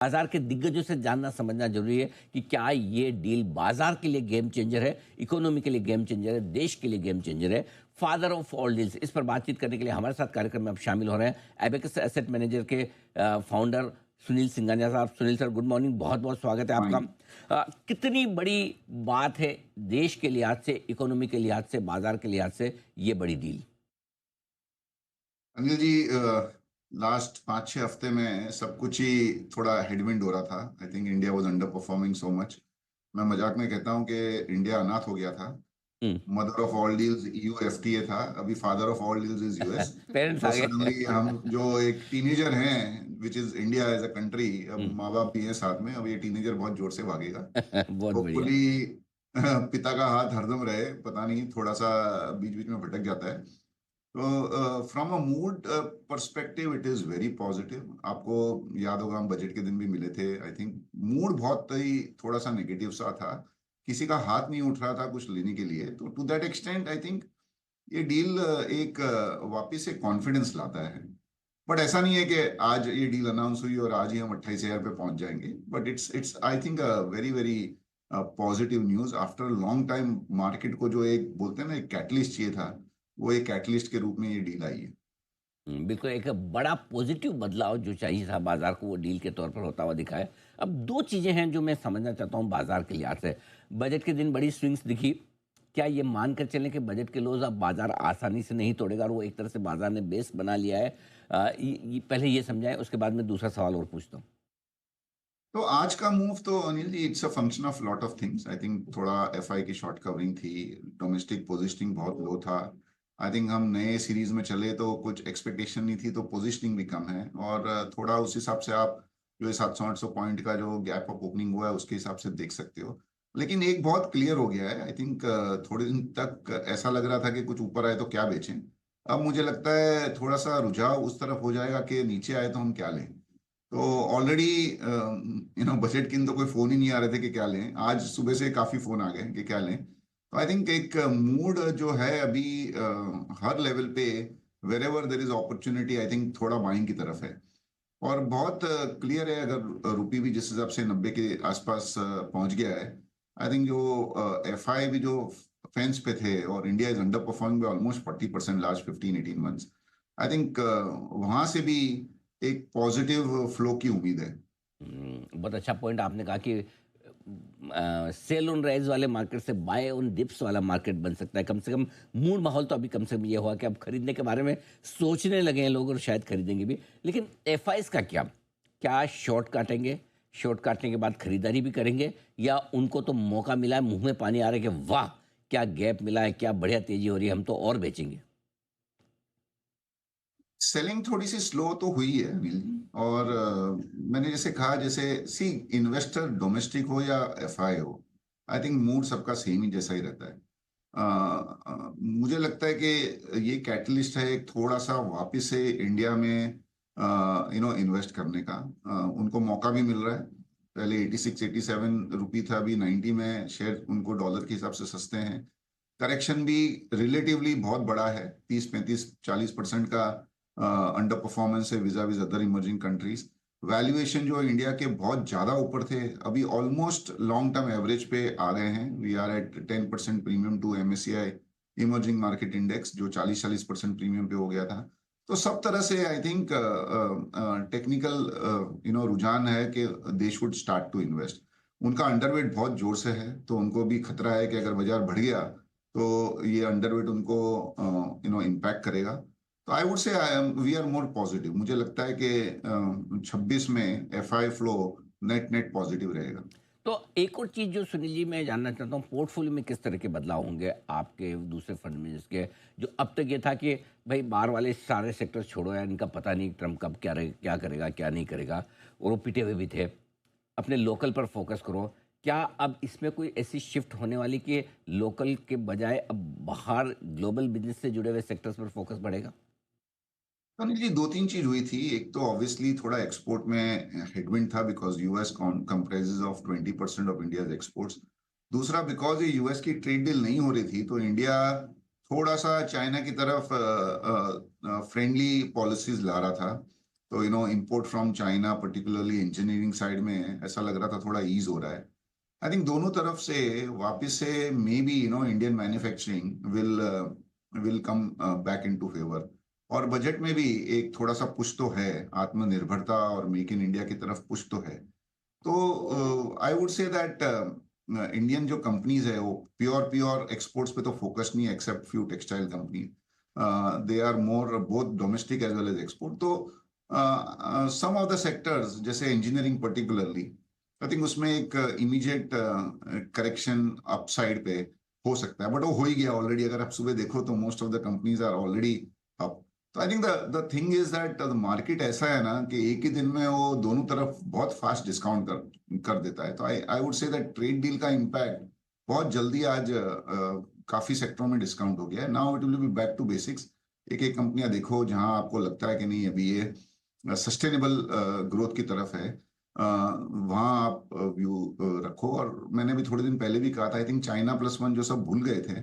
बाजार के दिग्गजों से जानना समझना जरूरी है कि क्या ये डील बाजार के लिए गेम चेंजर है, इकोनॉमी के लिए गेम चेंजर है, देश के लिए गेम चेंजर है। फादर ऑफ ऑल डील्स, इस पर बातचीत करने के लिए हमारे साथ कार्यक्रम में अब शामिल हो रहे हैं एबेकस एसेट मैनेजर के फाउंडर सुनील सिंघानिया साहब। सुनील सर, गुड मॉर्निंग, बहुत बहुत स्वागत है आपका। मॉर्निंग। कितनी बड़ी बात है देश के लिहाज से, इकोनॉमी के लिहाज से, बाजार के लिहाज से ये बड़ी डील? अनिल जी, लास्ट 5-6 हफ्ते में सब कुछ ही थोड़ा हेडविंड हो रहा था। I think India was under performing so much. मैं मजाक में कहता हूं कि इंडिया अनाथ हो गया था। हम्म। Mother of all deals EU FTA था, अभी father of all deals is US. Parents तो आ सडनली हम गए। जो एक टीनेजर हैं, which is India as a country, अब हम्म। माँ बाप भी हैं साथ में, अब ये टीनेजर बहुत जोर से भागेगा। बहुत बढ़िया। होपफुली पिता का हाथ हरदम रहे, पता नहीं थोड़ा सा बीच बीच में भटक जाता है। तो from a mood perspective it is very positive. आपको याद होगा हम बजट के दिन भी मिले थे। आई थिंक मूड बहुत ही थोड़ा सा नेगेटिव सा था, किसी का हाथ नहीं उठ रहा था कुछ लेने के लिए। तो to that extent I think ये डील एक वापस एक कॉन्फिडेंस लाता है। बट ऐसा नहीं है कि आज ये डील अनाउंस हुई और आज ही हम 28,000 पे पहुंच जाएंगे। But it's I think very very positive news after long time. Market को जो एक बोलते हैं ना, एक कैटलिस्ट चाहिए था, वो एक कैटलिस्ट के रूप में ये डील आई है। बिल्कुल एक बड़ा पॉजिटिव बदलाव जो चाहिए था बाजार को, वो डील के तौर पर होता हुआ दिखा है। अब दो चीज़ें हैं जो मैं समझना चाहता हूँ बाजार के लिहाज से। बजट के दिन बड़ी स्विंग्स दिखी। क्या ये मानकर चलें कि बजट के लोज अब बाजार आसानी से नहीं तोड़ेगा और वो एक तरह से बाजार ने बेस बना लिया है? पहले ये समझाएं, उसके बाद में दूसरा सवाल और पूछता हूँ। तो आज का मूव तो Anil ji it's a function of lot of things. I think थोड़ा एफआई की शॉर्ट कवरिंग थी, डोमेस्टिक पोजीशनिंग बहुत लो था। आई थिंक हम नए सीरीज में चले तो कुछ एक्सपेक्टेशन नहीं थी, तो पोजीशनिंग भी कम है। और थोड़ा उस हिसाब से आप जो 700-800 पॉइंट का जो गैप ऑफ ओपनिंग हुआ है उसके हिसाब से देख सकते हो। लेकिन एक बहुत क्लियर हो गया है। आई थिंक थोड़े दिन तक ऐसा लग रहा था कि कुछ ऊपर आए तो क्या बेचें। अब मुझे लगता है थोड़ा सा रुझाव उस तरफ हो जाएगा कि नीचे आए तो हम क्या लें। तो ऑलरेडी बजट के तो कोई फोन ही नहीं आ रहे थे कि क्या लें। आज सुबह से काफी फोन आ गए कि क्या लें। तो आई थिंक एक मूड जो है अभी हर लेवल पे, wherever there is opportunity, I think थोड़ा बाइंग की तरफ है। और बहुत क्लियर है, अगर रुपी भी जिस हिसाब से 90 के आसपास पहुंच गया है। आई थिंक जो एफ आई भी जो फेंस पे थे, और India is under performing by almost 40% last 15-18 months. I think वहां से भी एक पॉजिटिव फ्लो की उम्मीद है। बहुत अच्छा पॉइंट आपने कहा कि सेल ऑन राइज वाले मार्केट से बाय ऑन डिप्स वाला मार्केट बन सकता है। कम से कम मूड माहौल तो अभी कम से कम ये हुआ कि अब खरीदने के बारे में सोचने लगे हैं लोग और शायद खरीदेंगे भी। लेकिन एफआईज का क्या? क्या शॉर्ट काटेंगे? शॉर्ट काटने के बाद खरीदारी भी करेंगे, या उनको तो मौका मिला है, मुंह में पानी आ रहा है कि वाह क्या गैप मिला है, क्या बढ़िया तेजी हो रही है, हम तो और बेचेंगे? सेलिंग थोड़ी सी स्लो तो हुई है अनिल जी। और मैंने जैसे कहा, जैसे सी इन्वेस्टर डोमेस्टिक हो या एफआई हो, आई थिंक मूड सबका सेम ही जैसा ही रहता है। मुझे लगता है कि ये कैटलिस्ट है एक थोड़ा सा वापस से इंडिया में इन्वेस्ट करने का। उनको मौका भी मिल रहा है। पहले 86-87 रुपी था, अभी 90 में शेयर उनको डॉलर के हिसाब से सस्ते हैं। करेक्शन भी रिलेटिवली बहुत बड़ा है, 30-35-40% का अंडर परफॉर्मेंस है vis-a-vis other emerging countries. Valuation जो इंडिया के बहुत ज्यादा ऊपर थे, अभी ऑलमोस्ट लॉन्ग टर्म एवरेज पे आ गए हैं। We are at 10% premium to MSCI emerging market index, जो 40-40% प्रीमियम पे हो गया था। तो सब तरह से आई थिंक टेक्निकल रुझान है कि they should start to invest. उनका अंडरवेट बहुत जोर से है, तो उनको भी खतरा है कि अगर बाजार बढ़ गया तो ये अंडरवेट उनको इम्पैक्ट करेगा। तो I would say we are more positive. मुझे लगता है कि 26 में FI flow net net positive रहेगा। तो एक और चीज़ जो सुनील जी मैं जानना चाहता हूँ, पोर्टफोलियो में किस तरह के बदलाव होंगे आपके दूसरे फंड मैनेजर्स के? जो अब तक ये था कि भाई बाहर वाले सारे सेक्टर छोड़ो यार, इनका पता नहीं ट्रम्प कब क्या करेगा क्या नहीं करेगा, और वो पिटे हुए भी थे, अपने लोकल पर फोकस करो। क्या अब इसमें कोई ऐसी शिफ्ट होने वाली कि लोकल के बजाय अब बाहर ग्लोबल बिजनेस से जुड़े हुए सेक्टर्स पर फोकस बढ़ेगा? तो अनिल जी, 2-3 चीज हुई थी। एक तो ऑब्वियसली थोड़ा एक्सपोर्ट में हेडविंड था, because US comprises of 20% of India exports. दूसरा, बिकॉज ये यूएस की ट्रेड डील नहीं हो रही थी, तो इंडिया थोड़ा सा चाइना की तरफ फ्रेंडली पॉलिसीज ला रहा था। तो import from China particularly engineering side में ऐसा लग रहा था थोड़ा ईज हो रहा है। आई थिंक दोनों तरफ से वापस से may be Indian manufacturing will come back into favour. और बजट में भी एक थोड़ा सा पुश तो है, आत्मनिर्भरता और मेक इन इंडिया की तरफ पुश तो है। तो I would say that Indian जो कंपनीज है वो प्योर प्योर एक्सपोर्ट्स पे तो फोकस नहीं है, except few textile company. They are more both domestic as well as export. तो सम ऑफ द सेक्टर्स जैसे इंजीनियरिंग पर्टिकुलरली, आई थिंक उसमें एक इमीडिएट करेक्शन अपसाइड पे हो सकता है, बट वो हो ही गया ऑलरेडी। अगर आप सुबह देखो तो most of the companies are already up. तो I think the thing is that the market ऐसा है ना कि एक ही दिन में वो दोनों तरफ बहुत फास्ट डिस्काउंट कर देता है। तो I would say that trade deal का इम्पैक्ट बहुत जल्दी आज काफी सेक्टरों में डिस्काउंट हो गया है। Now it will be back to basics. एक एक कंपनियां देखो जहां आपको लगता है कि नहीं अभी ये सस्टेनेबल ग्रोथ की तरफ है, वहां आप व्यू रखो। और मैंने भी थोड़े दिन पहले भी कहा था, I think China plus one जो सब भूल गए थे,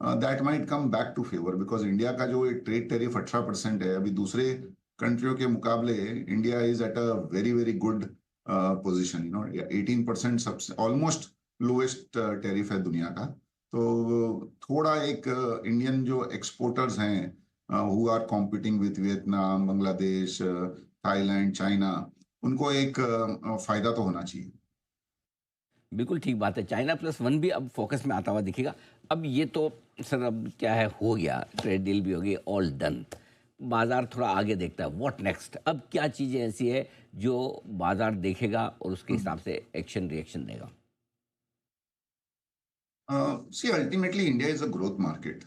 that might come back to favour, because India का जो ट्रेड टैरिफ 18% है, अभी दूसरे कंट्रियों के मुकाबले India is at a very very good position. 18% सबसे ऑलमोस्ट लोएस्ट टैरिफ है दुनिया का। तो थोड़ा एक इंडियन जो एक्सपोर्टर्स हैं who are competing with Vietnam, Bangladesh, Thailand, China, उनको एक फायदा तो होना चाहिए। बिल्कुल ठीक बात है। चाइना प्लस वन भी अब फोकस में आता हुआ दिखेगा। अब ये तो सर अब क्या है, हो गया, ट्रेड डील भी हो गई, ऑल डन। बाजार थोड़ा आगे देखता है, व्हाट नेक्स्ट। अब क्या चीज़ें ऐसी है जो बाजार देखेगा और उसके हिसाब से एक्शन रिएक्शन देगा। See ultimately India is a growth market.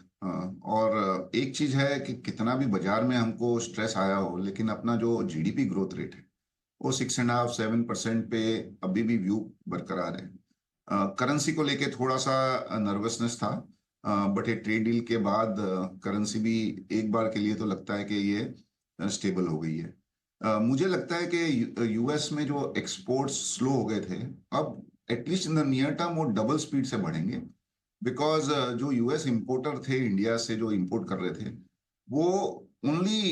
और एक चीज है कि कितना भी बाजार में हमको स्ट्रेस आया हो, लेकिन अपना जो जीडीपी ग्रोथ रेट है वो 6.5-7% पे अभी भी व्यू बरकरार है। करेंसी को लेके थोड़ा सा नर्वसनेस था, बट ये ट्रेड डील के बाद करेंसी भी एक बार के लिए तो लगता है कि ये स्टेबल हो गई है। मुझे लगता है कि यूएस में जो एक्सपोर्ट्स स्लो हो गए थे, अब at least in the near term वो डबल स्पीड से बढ़ेंगे। बिकॉज जो यूएस इंपोर्टर थे इंडिया से जो इंपोर्ट कर रहे थे, वो only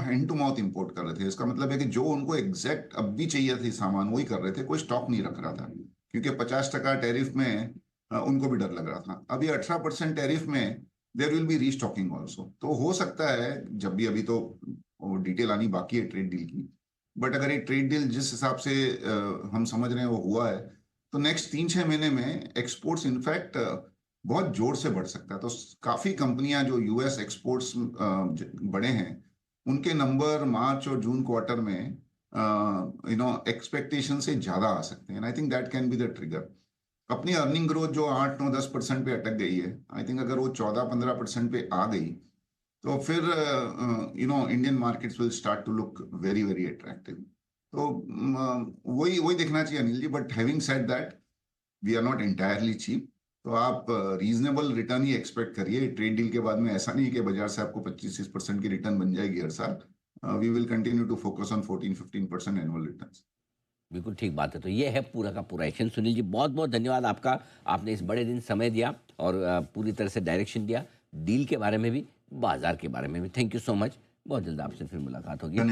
hand to mouth import कर रहे थे। इसका मतलब है कि जो उनको एग्जैक्ट अब भी चाहिए थी सामान वही कर रहे थे, कोई स्टॉक नहीं रख रहा था। क्योंकि 50% टैरिफ में उनको भी डर लग रहा था। अभी 18% टैरिफ में there will be restocking also. तो हो सकता है जब भी, अभी तो डिटेल आनी बाकी है ट्रेड डील की, बट अगर ये ट्रेड डील जिस हिसाब से हम समझ रहे हैं वो हुआ है, तो नेक्स्ट 3-6 महीने में एक्सपोर्ट्स इनफैक्ट बहुत जोर से बढ़ सकता है। तो काफी कंपनियां जो यूएस एक्सपोर्ट्स बड़े हैं, उनके नंबर मार्च और जून क्वार्टर में एक्सपेक्टेशन से ज्यादा आ सकते हैं। I think that can be the trigger. अपनी अर्निंग ग्रोथ जो 8-9-10% पे अटक गई है, आई थिंक अगर वो 14-15% पे आ गई, तो फिर Indian markets will start to look very very attractive. तो वही वही देखना चाहिए Anil ji. But having said that, we are not entirely cheap. तो आप रीजनेबल रिटर्न ही एक्सपेक्ट करिए ट्रेड डील के बाद में। ऐसा नहीं है कि बाजार से आपको 25-30% की रिटर्न बन जाएगी हर साल। We will continue to focus on 14-15% annual return. बिल्कुल ठीक बात है। तो ये है पूरा का पूरा एक्शन। सुनील जी, बहुत बहुत धन्यवाद आपका। आपने इस बड़े दिन समय दिया और पूरी तरह से डायरेक्शन दिया, डील के बारे में भी, बाजार के बारे में भी। Thank you so much. बहुत जल्द आपसे फिर मुलाकात होगी।